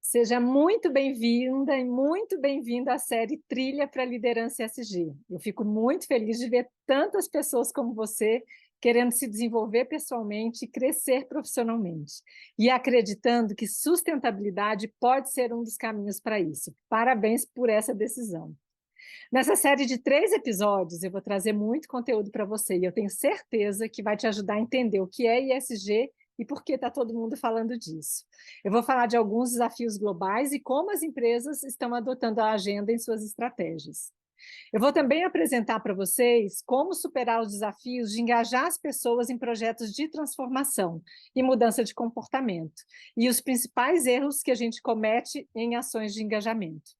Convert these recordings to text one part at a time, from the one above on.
Seja muito bem-vinda e muito bem-vindo à série Trilha para a Liderança ESG. Eu fico muito feliz de ver tantas pessoas como você querendo se desenvolver pessoalmente e crescer profissionalmente, e acreditando que sustentabilidade pode ser um dos caminhos para isso. Parabéns por essa decisão. Nessa série de 3 episódios, eu vou trazer muito conteúdo para você, e eu tenho certeza que vai te ajudar a entender o que é ESG e por que está todo mundo falando disso. Eu vou falar de alguns desafios globais e como as empresas estão adotando a agenda em suas estratégias. Eu vou também apresentar para vocês como superar os desafios de engajar as pessoas em projetos de transformação e mudança de comportamento, e os principais erros que a gente comete em ações de engajamento.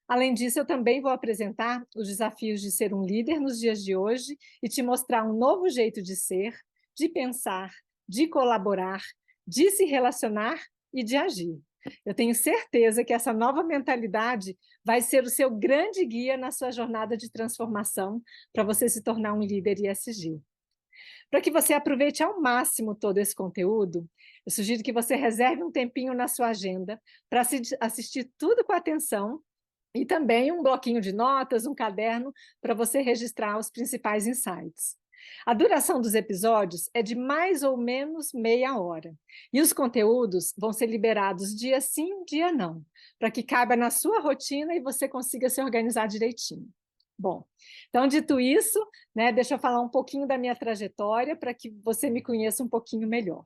Além disso, eu também vou apresentar os desafios de ser um líder nos dias de hoje e te mostrar um novo jeito de ser, de pensar, de colaborar, de se relacionar e de agir. Eu tenho certeza que essa nova mentalidade vai ser o seu grande guia na sua jornada de transformação para você se tornar um líder ESG. Para que você aproveite ao máximo todo esse conteúdo, eu sugiro que você reserve um tempinho na sua agenda para assistir tudo com atenção e também um bloquinho de notas, um caderno, para você registrar os principais insights. A duração dos episódios é de mais ou menos meia hora. E os conteúdos vão ser liberados dia sim, dia não, para que caiba na sua rotina e você consiga se organizar direitinho. Bom, então, dito isso, deixa eu falar um pouquinho da minha trajetória para que você me conheça um pouquinho melhor.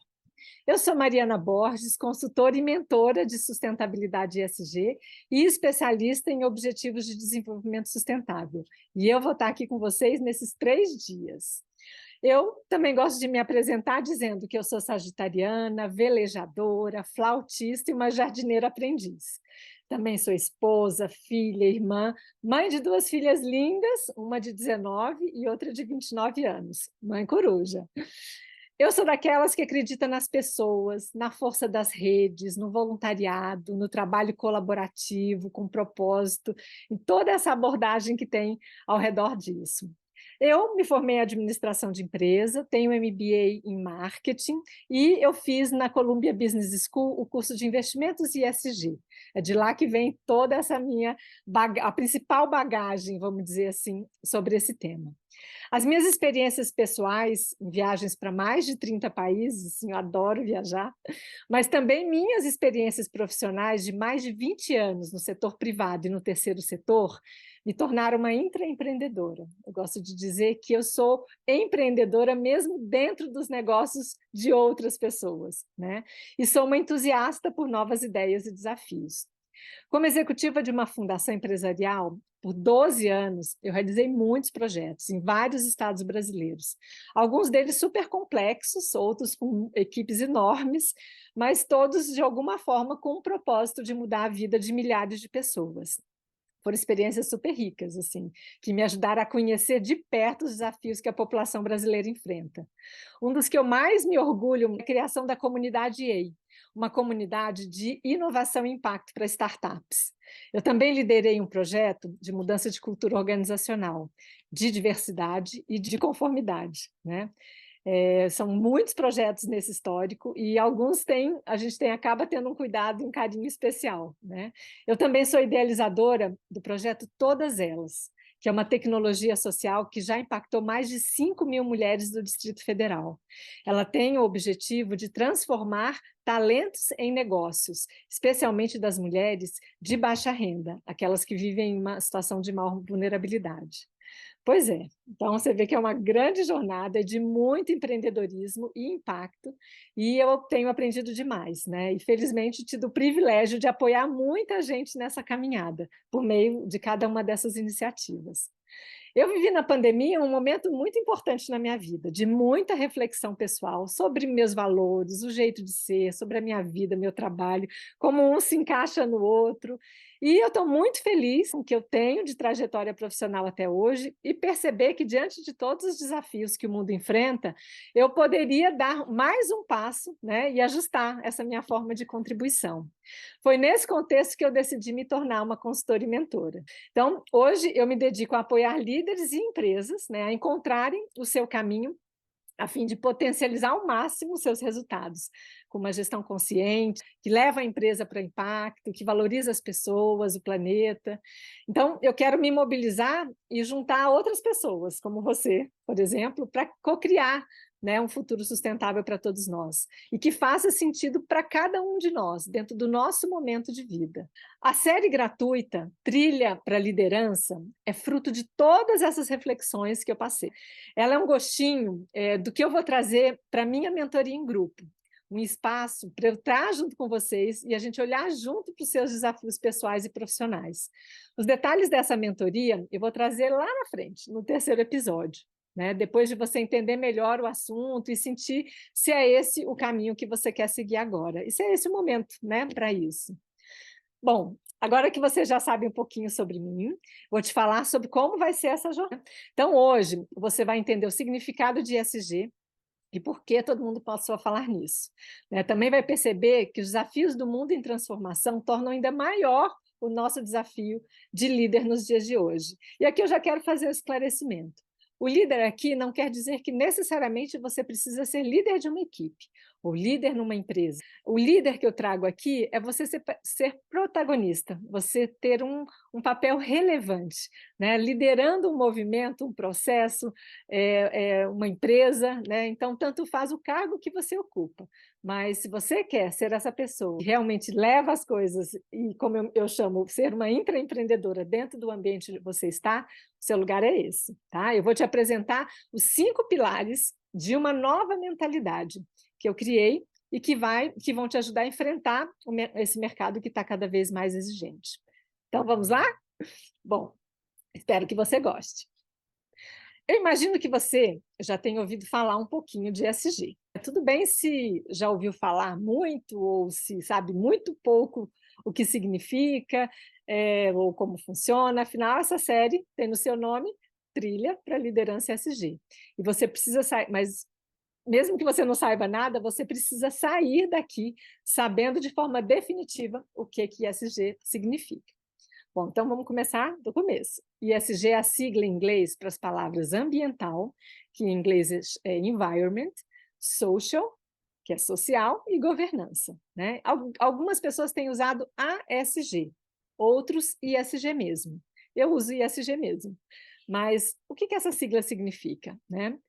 Eu sou Mariana Borges, consultora e mentora de sustentabilidade ESG e especialista em objetivos de desenvolvimento sustentável. E eu vou estar aqui com vocês nesses 3 dias. Eu também gosto de me apresentar dizendo que eu sou sagitariana, velejadora, flautista e uma jardineira aprendiz. Também sou esposa, filha, irmã, mãe de 2 filhas lindas, uma de 19 e outra de 29 anos, mãe coruja. Eu sou daquelas que acredita nas pessoas, na força das redes, no voluntariado, no trabalho colaborativo, com propósito, em toda essa abordagem que tem ao redor disso. Eu me formei em administração de empresa, tenho MBA em marketing e eu fiz na Columbia Business School o curso de investimentos e ESG. É de lá que vem toda essa minha a principal bagagem, vamos dizer assim, sobre esse tema. As minhas experiências pessoais em viagens para mais de 30 países, assim, eu adoro viajar, mas também minhas experiências profissionais de mais de 20 anos no setor privado e no terceiro setor me tornaram uma intraempreendedora. Eu gosto de dizer que eu sou empreendedora mesmo dentro dos negócios de outras pessoas, né? E sou uma entusiasta por novas ideias e desafios. Como executiva de uma fundação empresarial, por 12 anos, eu realizei muitos projetos em vários estados brasileiros. Alguns deles super complexos, outros com equipes enormes, mas todos, de alguma forma, com o propósito de mudar a vida de milhares de pessoas. Foram experiências super ricas, assim, que me ajudaram a conhecer de perto os desafios que a população brasileira enfrenta. Um dos que eu mais me orgulho é a criação da comunidade EI, uma comunidade de inovação e impacto para startups. Eu também liderei um projeto de mudança de cultura organizacional, de diversidade e de conformidade, né? São muitos projetos nesse histórico e alguns a gente acaba tendo um cuidado e um carinho especial, né? Eu também sou idealizadora do projeto Todas Elas, que é uma tecnologia social que já impactou mais de 5.000 mulheres do Distrito Federal. Ela tem o objetivo de transformar talentos em negócios, especialmente das mulheres de baixa renda, aquelas que vivem em uma situação de maior vulnerabilidade. Pois é, então você vê que é uma grande jornada de muito empreendedorismo e impacto, e eu tenho aprendido demais, né? E felizmente tido o privilégio de apoiar muita gente nessa caminhada, por meio de cada uma dessas iniciativas. Eu vivi na pandemia um momento muito importante na minha vida, de muita reflexão pessoal sobre meus valores, o jeito de ser, sobre a minha vida, meu trabalho, como um se encaixa no outro. E eu estou muito feliz com o que eu tenho de trajetória profissional até hoje e perceber que, diante de todos os desafios que o mundo enfrenta, eu poderia dar mais um passo, né, e ajustar essa minha forma de contribuição. Foi nesse contexto que eu decidi me tornar uma consultora e mentora. Então, hoje eu me dedico a apoiar líderes e empresas, né, a encontrarem o seu caminho a fim de potencializar ao máximo os seus resultados, com uma gestão consciente, que leva a empresa para impacto, que valoriza as pessoas, o planeta. Então, eu quero me mobilizar e juntar outras pessoas, como você, por exemplo, para co-criar, né, um futuro sustentável para todos nós, e que faça sentido para cada um de nós, dentro do nosso momento de vida. A série gratuita Trilha para a Liderança é fruto de todas essas reflexões que eu passei. Ela é um gostinho do que eu vou trazer para a minha mentoria em grupo, um espaço para eu estar junto com vocês e a gente olhar junto para os seus desafios pessoais e profissionais. Os detalhes dessa mentoria eu vou trazer lá na frente, no terceiro episódio, né? Depois de você entender melhor o assunto e sentir se é esse o caminho que você quer seguir agora. E se é esse o momento, né, para isso. Bom, agora que você já sabe um pouquinho sobre mim, vou te falar sobre como vai ser essa jornada. Então, hoje, você vai entender o significado de ESG e por que todo mundo passou a falar nisso, né? Também vai perceber que os desafios do mundo em transformação tornam ainda maior o nosso desafio de líder nos dias de hoje. E aqui eu já quero fazer o esclarecimento. O líder aqui não quer dizer que necessariamente você precisa ser líder de uma equipe ou líder numa empresa. O líder que eu trago aqui é você ser protagonista, você ter um papel relevante, né? Liderando um movimento, um processo, uma empresa, né? Então, tanto faz o cargo que você ocupa, mas se você quer ser essa pessoa que realmente leva as coisas e, como eu chamo, ser uma intraempreendedora dentro do ambiente onde você está, o seu lugar é esse, tá? Eu vou te apresentar os 5 pilares de uma nova mentalidade que eu criei e que vão te ajudar a enfrentar esse mercado que está cada vez mais exigente. Então, vamos lá? Bom, espero que você goste. Eu imagino que você já tenha ouvido falar um pouquinho de ESG. Tudo bem se já ouviu falar muito ou se sabe muito pouco o que significa ou como funciona. Afinal, essa série tem no seu nome Trilha para a Liderança ESG. E você precisa sair, mas mesmo que você não saiba nada, você precisa sair daqui sabendo de forma definitiva o que ESG significa. Bom, então vamos começar do começo. ESG é a sigla em inglês para as palavras ambiental, que em inglês é environment, social, que é social, e governança, né? Algumas pessoas têm usado ASG, outros ISG mesmo. Eu uso ISG mesmo. Mas o que essa sigla significa, né?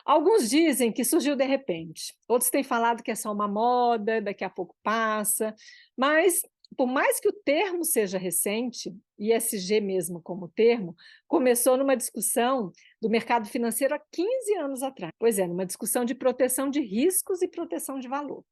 Alguns dizem que surgiu de repente, outros têm falado que é só uma moda, daqui a pouco passa, mas por mais que o termo seja recente, ESG mesmo como termo, começou numa discussão do mercado financeiro há 15 anos atrás. Pois é, numa discussão de proteção de riscos e proteção de valor.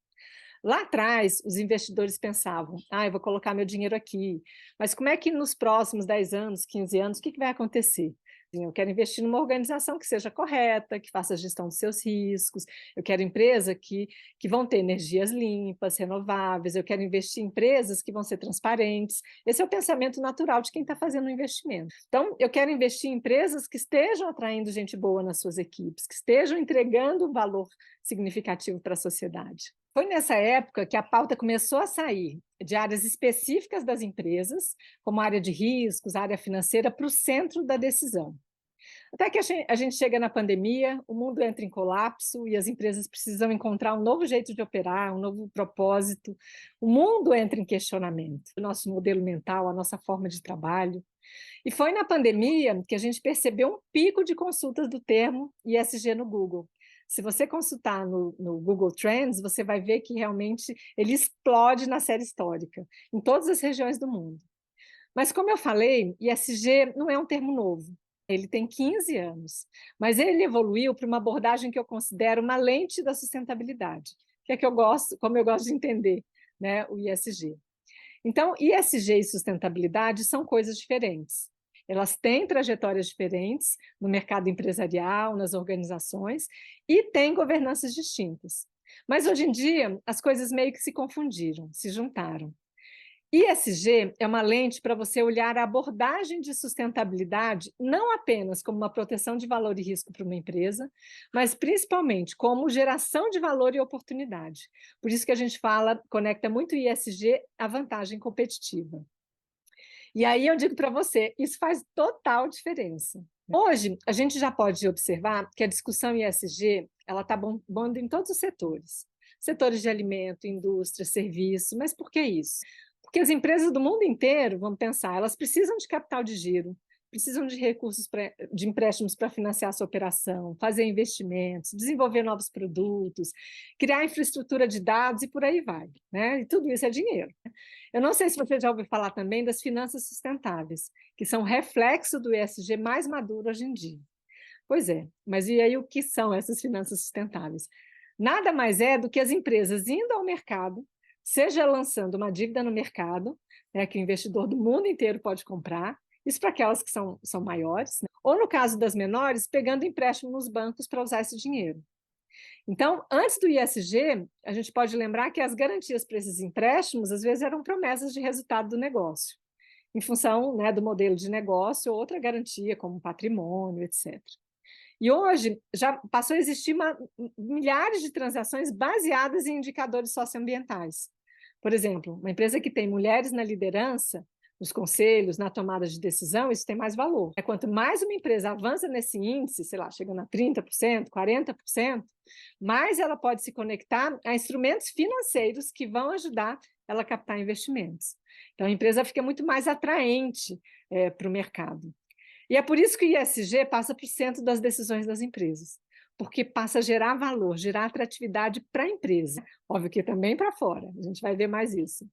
Lá atrás, os investidores pensavam, eu vou colocar meu dinheiro aqui, mas como é que nos próximos 10 anos, 15 anos, o que vai acontecer? Eu quero investir numa organização que seja correta, que faça a gestão dos seus riscos, eu quero empresa que vão ter energias limpas, renováveis, eu quero investir em empresas que vão ser transparentes. Esse é o pensamento natural de quem está fazendo o investimento. Então, eu quero investir em empresas que estejam atraindo gente boa nas suas equipes, que estejam entregando um valor significativo para a sociedade. Foi nessa época que a pauta começou a sair de áreas específicas das empresas, como a área de riscos, a área financeira, para o centro da decisão. Até que a gente chega na pandemia, o mundo entra em colapso e as empresas precisam encontrar um novo jeito de operar, um novo propósito. O mundo entra em questionamento, o nosso modelo mental, a nossa forma de trabalho. E foi na pandemia que a gente percebeu um pico de consultas do termo ESG no Google. Se você consultar no Google Trends, você vai ver que realmente ele explode na série histórica, em todas as regiões do mundo. Mas, como eu falei, ESG não é um termo novo. Ele tem 15 anos, mas ele evoluiu para uma abordagem que eu considero uma lente da sustentabilidade, que é que eu gosto, como eu gosto de entender, né, o ESG. Então, ESG e sustentabilidade são coisas diferentes. Elas têm trajetórias diferentes no mercado empresarial, nas organizações, e têm governanças distintas. Mas, hoje em dia, as coisas meio que se confundiram, se juntaram. ESG é uma lente para você olhar a abordagem de sustentabilidade não apenas como uma proteção de valor e risco para uma empresa, mas principalmente como geração de valor e oportunidade. Por isso que a gente conecta muito ESG à vantagem competitiva. E aí eu digo para você, isso faz total diferença, Hoje, a gente já pode observar que a discussão ESG ela está bombando em todos os setores. Setores de alimento, indústria, serviço, mas por que isso? Porque as empresas do mundo inteiro, vamos pensar, elas precisam de capital de giro, precisam de recursos de empréstimos para financiar a sua operação, fazer investimentos, desenvolver novos produtos, criar infraestrutura de dados e por aí vai, né? E tudo isso é dinheiro. Eu não sei se você já ouviu falar também das finanças sustentáveis, que são reflexo do ESG mais maduro hoje em dia. Pois é, mas e aí o que são essas finanças sustentáveis? Nada mais é do que as empresas indo ao mercado, seja lançando uma dívida no mercado, né, que o investidor do mundo inteiro pode comprar, isso para aquelas que são maiores, né? Ou no caso das menores, pegando empréstimo nos bancos para usar esse dinheiro. Então, antes do ISG, a gente pode lembrar que as garantias para esses empréstimos, às vezes, eram promessas de resultado do negócio, em função, né, do modelo de negócio ou outra garantia, como patrimônio, etc. E hoje já passou a existir milhares de transações baseadas em indicadores socioambientais. Por exemplo, uma empresa que tem mulheres na liderança, nos conselhos, na tomada de decisão, isso tem mais valor. Quanto mais uma empresa avança nesse índice, sei lá, chegando a 30%, 40%, mais ela pode se conectar a instrumentos financeiros que vão ajudar ela a captar investimentos. Então, a empresa fica muito mais atraente para o mercado. E é por isso que o ISG passa para o centro das decisões das empresas, porque passa a gerar valor, gerar atratividade para a empresa. Óbvio que também para fora, a gente vai ver mais isso.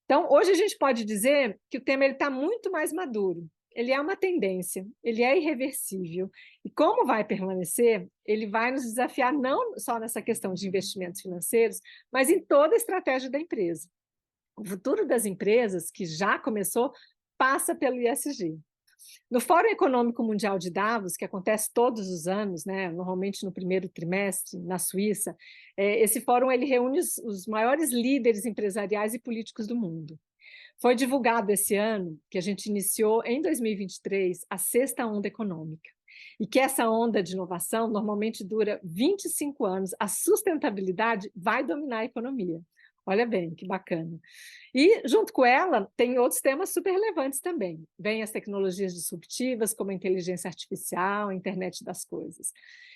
Então, hoje a gente pode dizer que o tema está muito mais maduro. Ele é uma tendência, ele é irreversível. E como vai permanecer, ele vai nos desafiar não só nessa questão de investimentos financeiros, mas em toda a estratégia da empresa. O futuro das empresas, que já começou, passa pelo ISG. No Fórum Econômico Mundial de Davos, que acontece todos os anos, né, normalmente no primeiro trimestre, na Suíça, esse fórum ele reúne os maiores líderes empresariais e políticos do mundo. Foi divulgado esse ano que a gente iniciou, em 2023, a sexta onda econômica, e que essa onda de inovação normalmente dura 25 anos. A sustentabilidade vai dominar a economia. Olha bem, que bacana. E, junto com ela, tem outros temas super relevantes também. Vêm as tecnologias disruptivas, como a inteligência artificial, a internet das coisas.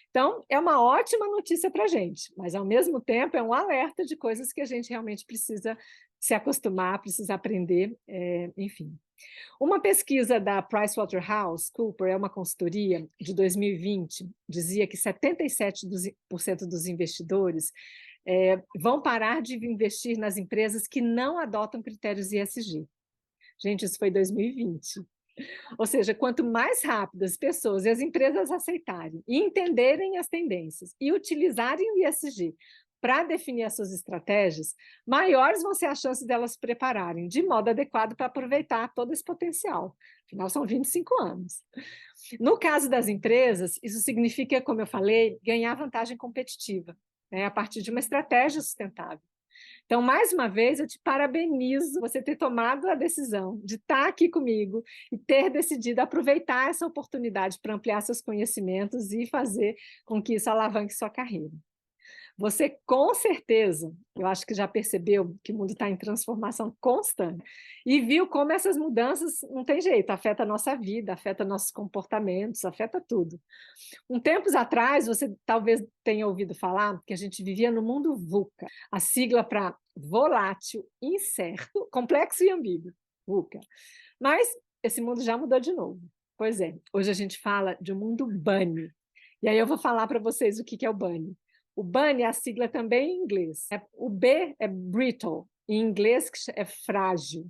Então, é uma ótima notícia para a gente, mas, ao mesmo tempo, é um alerta de coisas que a gente realmente precisa se acostumar, precisa aprender, enfim. Uma pesquisa da PricewaterhouseCoopers, é uma consultoria de 2020, dizia que 77% dos investidores vão parar de investir nas empresas que não adotam critérios ESG. Gente, isso foi 2020. Ou seja, quanto mais rápido as pessoas e as empresas aceitarem e entenderem as tendências e utilizarem o ESG para definir as suas estratégias, maiores vão ser as chances delas se prepararem de modo adequado para aproveitar todo esse potencial. Afinal, são 25 anos. No caso das empresas, isso significa, como eu falei, ganhar vantagem competitiva, né, a partir de uma estratégia sustentável. Então, mais uma vez, eu te parabenizo você ter tomado a decisão de estar aqui comigo e ter decidido aproveitar essa oportunidade para ampliar seus conhecimentos e fazer com que isso alavanque sua carreira. Você, com certeza, eu acho que já percebeu que o mundo está em transformação constante e viu como essas mudanças, não tem jeito, afeta a nossa vida, afeta nossos comportamentos, afeta tudo. Tempos atrás, você talvez tenha ouvido falar que a gente vivia no mundo VUCA, a sigla para volátil, incerto, complexo e ambíguo, VUCA. Mas esse mundo já mudou de novo. Pois é, hoje a gente fala de um mundo BUNny. E aí eu vou falar para vocês o que é o BUNny. O BUNny é a sigla também em inglês. O B é brittle, em inglês é frágil.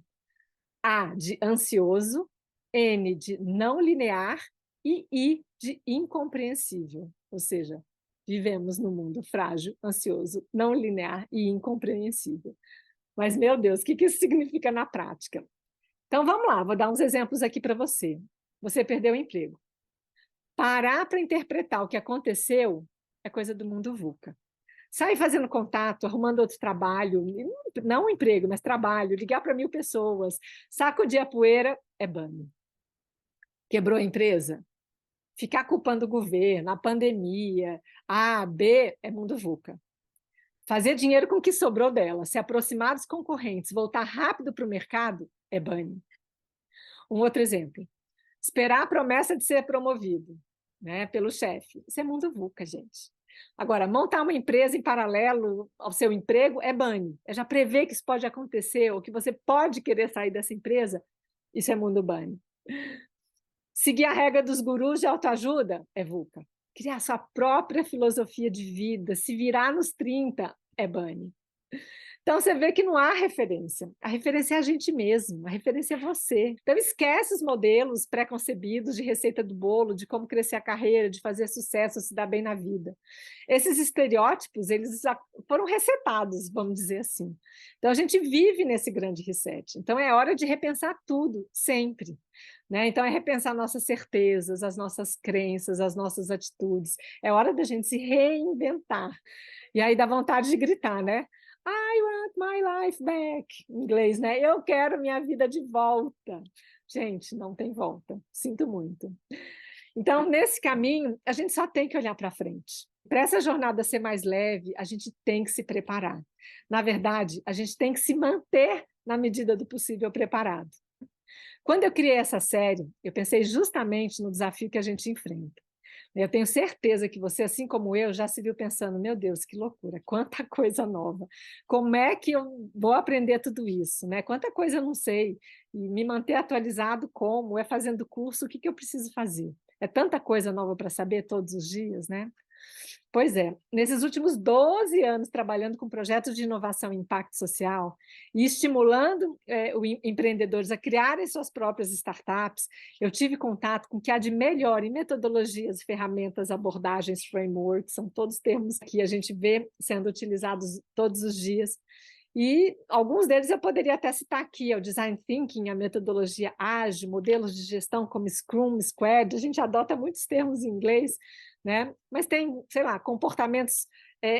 A de ansioso, N de não linear e I de incompreensível. Ou seja, vivemos num mundo frágil, ansioso, não linear e incompreensível. Mas, meu Deus, o que isso significa na prática? Então, vamos lá, vou dar uns exemplos aqui para você. Você perdeu o emprego. Parar para interpretar o que aconteceu é coisa do mundo VUCA. Sair fazendo contato, arrumando outro trabalho, não um emprego, mas trabalho, ligar para 1000 pessoas, sacudir a poeira, é BUNny. Quebrou a empresa? Ficar culpando o governo, a pandemia, A, B, é mundo VUCA. Fazer dinheiro com o que sobrou dela, se aproximar dos concorrentes, voltar rápido para o mercado, é BUNny. Um outro exemplo. esperar a promessa de ser promovido, né, pelo chefe. Isso é mundo VUCA, gente. Agora, montar uma empresa em paralelo ao seu emprego é bunny. É já prever que isso pode acontecer ou que você pode querer sair dessa empresa, isso é mundo bunny. Seguir a regra dos gurus de autoajuda é VUCA. Criar sua própria filosofia de vida, se virar nos 30 é bunny. Então, você vê que não há referência. A referência é a gente mesmo, a referência é você. Então, esquece os modelos pré-concebidos de receita do bolo, de como crescer a carreira, de fazer sucesso, se dar bem na vida. Esses estereótipos, eles foram resetados, vamos dizer assim. Então, a gente vive nesse grande reset. Então, é hora de repensar tudo, sempre. Né? Então, é repensar nossas certezas, as nossas crenças, as nossas atitudes. É hora da gente se reinventar. E aí dá vontade de gritar, né? I want my life back, em inglês, né? Eu quero minha vida de volta. Gente, não tem volta, sinto muito. Então, nesse caminho, a gente só tem que olhar para frente. Para essa jornada ser mais leve, a gente tem que se preparar. Na verdade, a gente tem que se manter, na medida do possível, preparado. Quando eu criei essa série, eu pensei justamente no desafio que a gente enfrenta. Eu tenho certeza que você, assim como eu, já se viu pensando, meu Deus, que loucura, quanta coisa nova. Como é que eu vou aprender tudo isso? Né? Quanta coisa eu não sei. E me manter atualizado como? É fazendo curso, o que eu preciso fazer? É tanta coisa nova para saber todos os dias, né? Pois é, nesses últimos 12 anos trabalhando com projetos de inovação e impacto social e estimulando empreendedores a criarem suas próprias startups, eu tive contato com o que há de melhor em metodologias, ferramentas, abordagens, frameworks, são todos termos que a gente vê sendo utilizados todos os dias. E alguns deles eu poderia até citar aqui, o Design Thinking, a metodologia ágil, modelos de gestão como Scrum, Squad, a gente adota muitos termos em inglês, né? Mas tem, sei lá, comportamentos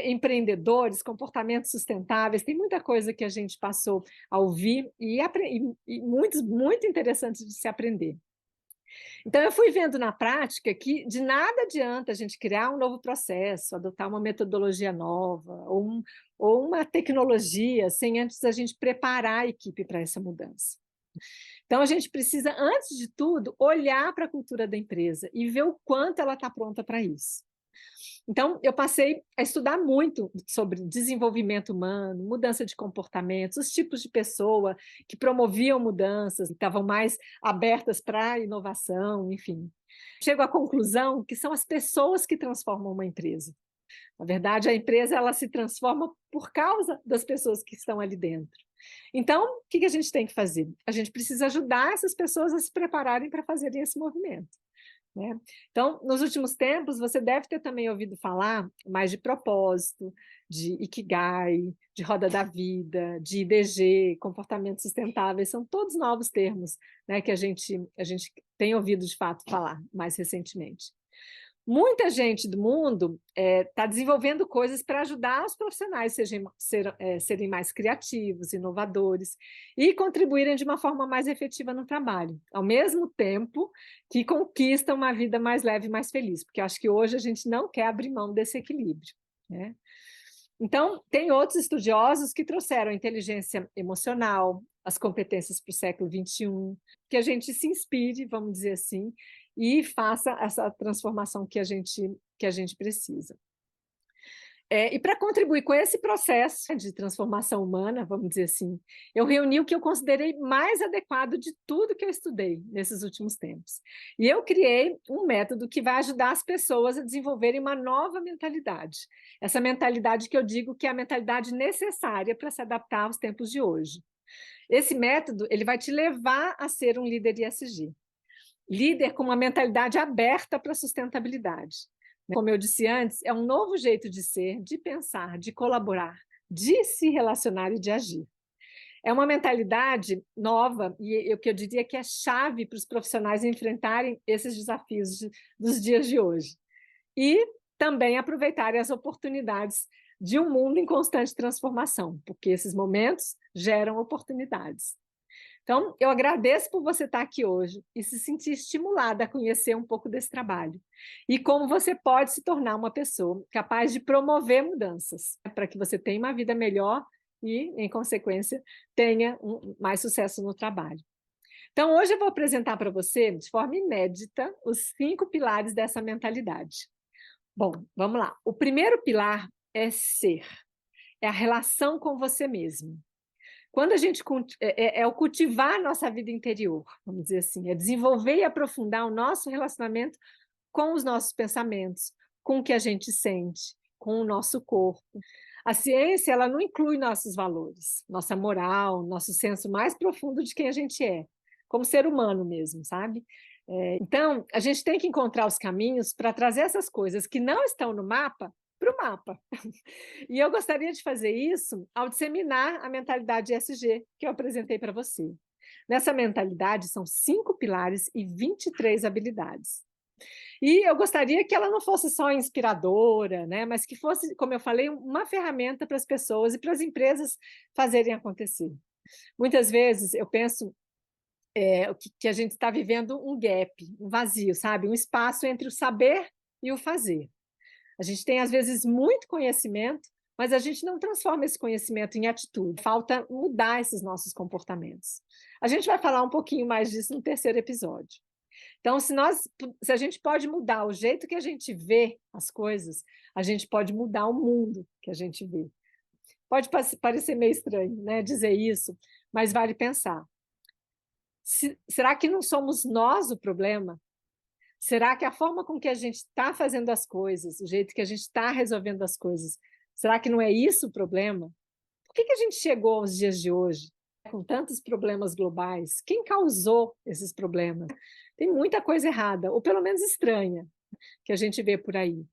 empreendedores, comportamentos sustentáveis, tem muita coisa que a gente passou a ouvir e muitos, muito interessantes de se aprender. Então, eu fui vendo na prática que de nada adianta a gente criar um novo processo, adotar uma metodologia nova ou uma tecnologia sem antes a gente preparar a equipe para essa mudança. Então, a gente precisa, antes de tudo, olhar para a cultura da empresa e ver o quanto ela está pronta para isso. Então, eu passei a estudar muito sobre desenvolvimento humano, mudança de comportamentos, os tipos de pessoa que promoviam mudanças, estavam mais abertas para a inovação, enfim. Chego à conclusão que são as pessoas que transformam uma empresa. Na verdade, a empresa ela se transforma por causa das pessoas que estão ali dentro. Então, o que a gente tem que fazer? A gente precisa ajudar essas pessoas a se prepararem para fazerem esse movimento. Né? Então, nos últimos tempos, você deve ter também ouvido falar mais de propósito, de Ikigai, de roda da vida, de IDG, comportamentos sustentáveis, são todos novos termos, né, que a gente tem ouvido, de fato, falar mais recentemente. Muita gente do mundo está desenvolvendo coisas para ajudar os profissionais serem mais criativos, inovadores e contribuírem de uma forma mais efetiva no trabalho, ao mesmo tempo que conquistam uma vida mais leve e mais feliz, porque eu acho que hoje a gente não quer abrir mão desse equilíbrio, né? Então, tem outros estudiosos que trouxeram a inteligência emocional, as competências para o século XXI, que a gente se inspire, vamos dizer assim, e faça essa transformação que a gente precisa. E para contribuir com esse processo de transformação humana, vamos dizer assim, eu reuni o que eu considerei mais adequado de tudo que eu estudei nesses últimos tempos. E eu criei um método que vai ajudar as pessoas a desenvolverem uma nova mentalidade. Essa mentalidade que eu digo que é a mentalidade necessária para se adaptar aos tempos de hoje. Esse método ele vai te levar a ser um líder ISG. Líder com uma mentalidade aberta para a sustentabilidade. Como eu disse antes, é um novo jeito de ser, de pensar, de colaborar, de se relacionar e de agir. É uma mentalidade nova e o que eu diria que é chave para os profissionais enfrentarem esses desafios dos dias de hoje. E também aproveitarem as oportunidades de um mundo em constante transformação, porque esses momentos geram oportunidades. Então, eu agradeço por você estar aqui hoje e se sentir estimulada a conhecer um pouco desse trabalho e como você pode se tornar uma pessoa capaz de promover mudanças para que você tenha uma vida melhor e, em consequência, tenha mais sucesso no trabalho. Então, hoje eu vou apresentar para você, de forma inédita, os 5 pilares dessa mentalidade. Bom, vamos lá. O primeiro pilar é ser, é a relação com você mesmo. Quando a gente é o cultivar nossa vida interior, vamos dizer assim, é desenvolver e aprofundar o nosso relacionamento com os nossos pensamentos, com o que a gente sente, com o nosso corpo. A ciência, ela não inclui nossos valores, nossa moral, nosso senso mais profundo de quem a gente é, como ser humano mesmo, sabe? Então, a gente tem que encontrar os caminhos para trazer essas coisas que não estão no mapa para o mapa. E eu gostaria de fazer isso ao disseminar a mentalidade ESG que eu apresentei para você. Nessa mentalidade são 5 pilares e 23 habilidades. E eu gostaria que ela não fosse só inspiradora, né, mas que fosse, como eu falei, uma ferramenta para as pessoas e para as empresas fazerem acontecer. Muitas vezes eu penso que a gente está vivendo um gap, um vazio, sabe? Um espaço entre o saber e o fazer. A gente tem, às vezes, muito conhecimento, mas a gente não transforma esse conhecimento em atitude. Falta mudar esses nossos comportamentos. A gente vai falar um pouquinho mais disso no terceiro episódio. Então, se a gente pode mudar o jeito que a gente vê as coisas, a gente pode mudar o mundo que a gente vê. Pode parecer meio estranho, né, dizer isso, mas vale pensar. Será que não somos nós o problema? Será que a forma com que a gente está fazendo as coisas, o jeito que a gente está resolvendo as coisas, será que não é isso o problema? Por que a gente chegou aos dias de hoje com tantos problemas globais? Quem causou esses problemas? Tem muita coisa errada, ou pelo menos estranha, que a gente vê por aí.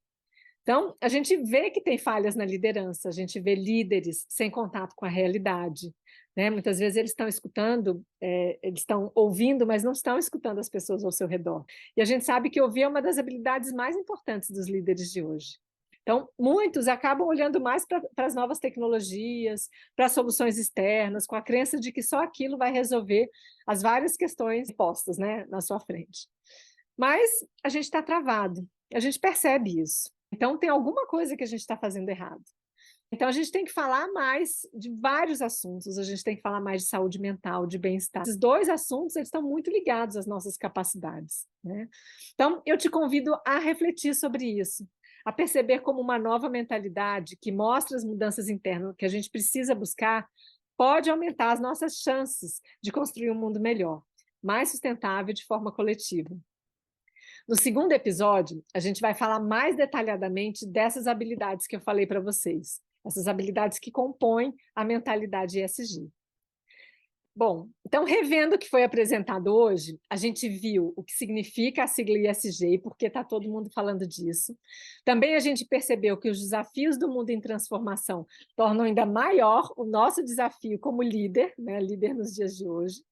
Então, a gente vê que tem falhas na liderança, a gente vê líderes sem contato com a realidade, né? Muitas vezes eles estão escutando, eles estão ouvindo, mas não estão escutando as pessoas ao seu redor. E a gente sabe que ouvir é uma das habilidades mais importantes dos líderes de hoje. Então, muitos acabam olhando mais para as novas tecnologias, para as soluções externas, com a crença de que só aquilo vai resolver as várias questões postas, né, na sua frente. Mas a gente está travado, a gente percebe isso. Então, tem alguma coisa que a gente está fazendo errado. Então, a gente tem que falar mais de vários assuntos, a gente tem que falar mais de saúde mental, de bem-estar. Esses 2 assuntos, eles estão muito ligados às nossas capacidades, né? Então, eu te convido a refletir sobre isso, a perceber como uma nova mentalidade que mostra as mudanças internas que a gente precisa buscar, pode aumentar as nossas chances de construir um mundo melhor, mais sustentável de forma coletiva. No segundo episódio, a gente vai falar mais detalhadamente dessas habilidades que eu falei para vocês, essas habilidades que compõem a mentalidade ESG. Bom, então, revendo o que foi apresentado hoje, a gente viu o que significa a sigla ESG e por que está todo mundo falando disso. Também a gente percebeu que os desafios do mundo em transformação tornam ainda maior o nosso desafio como líder, né, líder nos dias de hoje.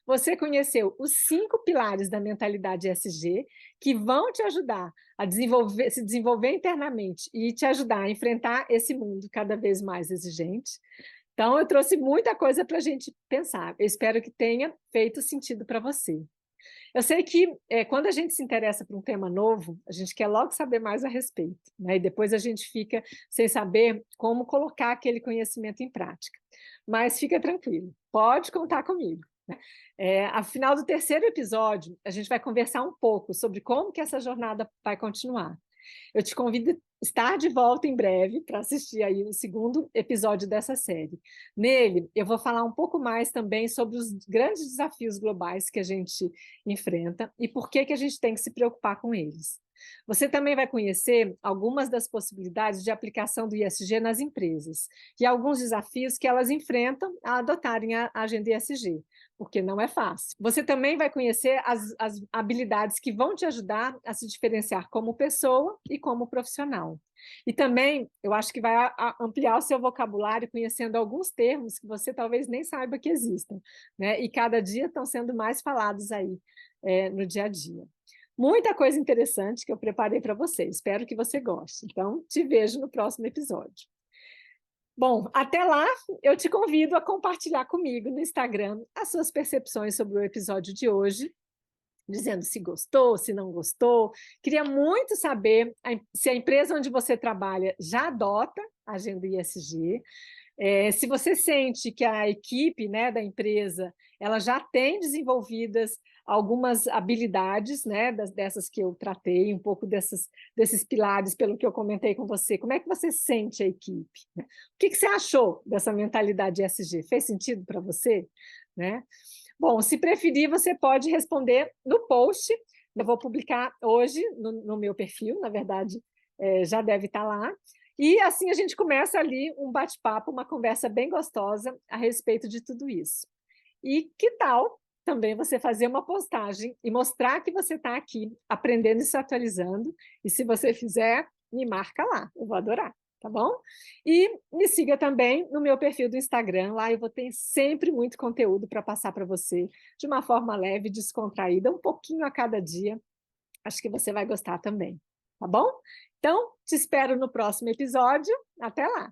Você conheceu os 5 pilares da mentalidade ESG que vão te ajudar a se desenvolver internamente e te ajudar a enfrentar esse mundo cada vez mais exigente. Então, eu trouxe muita coisa para a gente pensar. Eu espero que tenha feito sentido para você. Eu sei que quando a gente se interessa por um tema novo, a gente quer logo saber mais a respeito, né? E depois a gente fica sem saber como colocar aquele conhecimento em prática. Mas fica tranquilo, pode contar comigo. Ao final do terceiro episódio, a gente vai conversar um pouco sobre como que essa jornada vai continuar. Eu te convido a estar de volta em breve para assistir aí o segundo episódio dessa série. Nele, eu vou falar um pouco mais também sobre os grandes desafios globais que a gente enfrenta e por que a gente tem que se preocupar com eles. Você também vai conhecer algumas das possibilidades de aplicação do ESG nas empresas e alguns desafios que elas enfrentam a adotarem a agenda ESG, porque não é fácil. Você também vai conhecer as habilidades que vão te ajudar a se diferenciar como pessoa e como profissional. E também, eu acho que vai ampliar o seu vocabulário conhecendo alguns termos que você talvez nem saiba que existam, né? E cada dia estão sendo mais falados aí no dia a dia. Muita coisa interessante que eu preparei para você, espero que você goste. Então, te vejo no próximo episódio. Bom, até lá, eu te convido a compartilhar comigo no Instagram as suas percepções sobre o episódio de hoje, dizendo se gostou, se não gostou. Queria muito saber se a empresa onde você trabalha já adota a agenda ESG, se você sente que a equipe, né, da empresa ela já tem desenvolvidas algumas habilidades, né, dessas que eu tratei, um pouco desses pilares, pelo que eu comentei com você. Como é que você sente a equipe? O que você achou dessa mentalidade ESG? Fez sentido para você? Né? Bom, se preferir, você pode responder no post. Eu vou publicar hoje no meu perfil, na verdade, já deve estar lá. E assim a gente começa ali um bate-papo, uma conversa bem gostosa a respeito de tudo isso. E que tal também você fazer uma postagem e mostrar que você está aqui aprendendo e se atualizando? E se você fizer, me marca lá, eu vou adorar, tá bom? E me siga também no meu perfil do Instagram, lá eu vou ter sempre muito conteúdo para passar para você, de uma forma leve, descontraída, um pouquinho a cada dia. Acho que você vai gostar também, tá bom? Então, te espero no próximo episódio. Até lá!